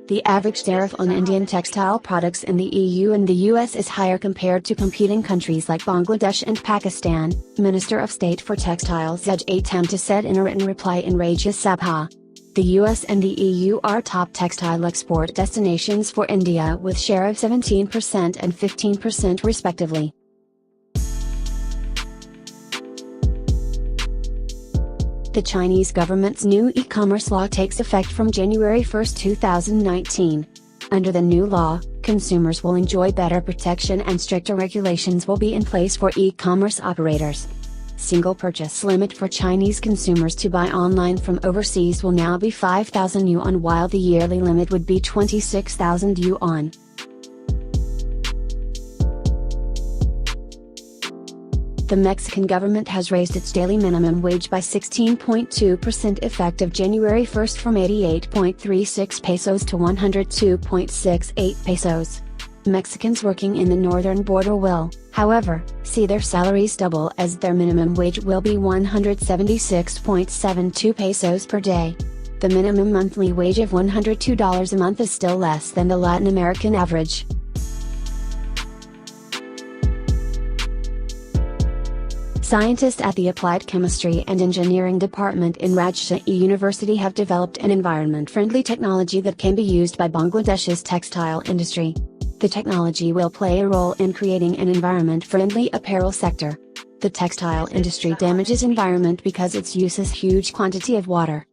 The average tariff on Indian textile products in the EU and the US is higher compared to competing countries like Bangladesh and Pakistan, Minister of State for Textiles Ajay Tamta said in a written reply in Rajya Sabha. The US and the EU are top textile export destinations for India with share of 17% and 15% respectively. The Chinese government's new e-commerce law takes effect from January 1, 2019. Under the new law, consumers will enjoy better protection and stricter regulations will be in place for e-commerce operators. Single purchase limit for Chinese consumers to buy online from overseas will now be 5,000 yuan while the yearly limit would be 26,000 yuan. The Mexican government has raised its daily minimum wage by 16.2% effective January 1 from 88.36 pesos to 102.68 pesos. Mexicans working in the northern border will, however, see their salaries double as their minimum wage will be 176.72 pesos per day. The minimum monthly wage of $102 a month is still less than the Latin American average. Scientists at the Applied Chemistry and Engineering Department in Rajshahi University have developed an environment-friendly technology that can be used by Bangladesh's textile industry. The technology will play a role in creating an environment-friendly apparel sector. The textile industry damages environment because it uses huge quantity of water.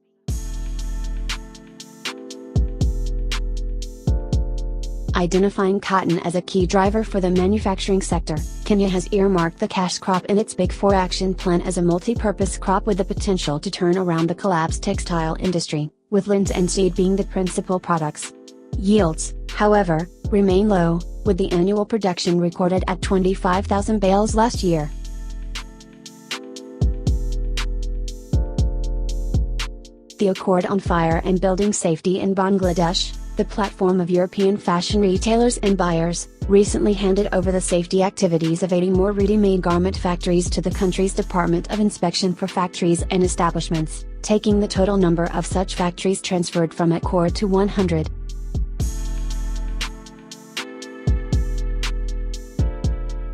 Identifying cotton as a key driver for the manufacturing sector, Kenya has earmarked the cash crop in its Big Four action plan as a multi-purpose crop with the potential to turn around the collapsed textile industry, with lint and seed being the principal products. Yields, however, remain low, with the annual production recorded at 25,000 bales last year. The Accord on Fire and Building Safety in Bangladesh, the platform of European fashion retailers and buyers, recently handed over the safety activities of 80 more ready-made garment factories to the country's Department of Inspection for Factories and Establishments, taking the total number of such factories transferred from Accord to 100.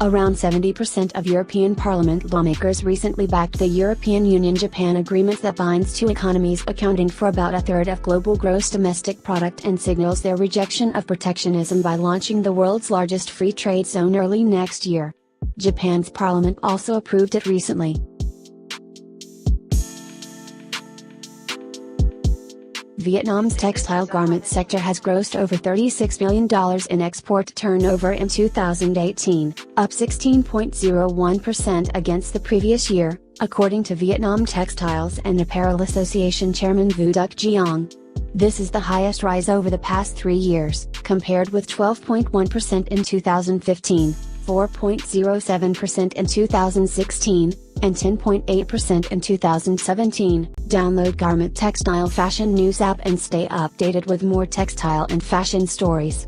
Around 70% of European Parliament lawmakers recently backed the European Union-Japan agreement that binds two economies accounting for about a third of global gross domestic product and signals their rejection of protectionism by launching the world's largest free trade zone early next year. Japan's parliament also approved it recently. Vietnam's textile garment sector has grossed over $36 million in export turnover in 2018, up 16.01% against the previous year, according to Vietnam Textiles and Apparel Association Chairman Vu Duc Giang. This is the highest rise over the past 3 years, compared with 12.1% in 2015, 4.07% in 2016, and 10.8% in 2017. Download Garment Textile Fashion News app and stay updated with more textile and fashion stories.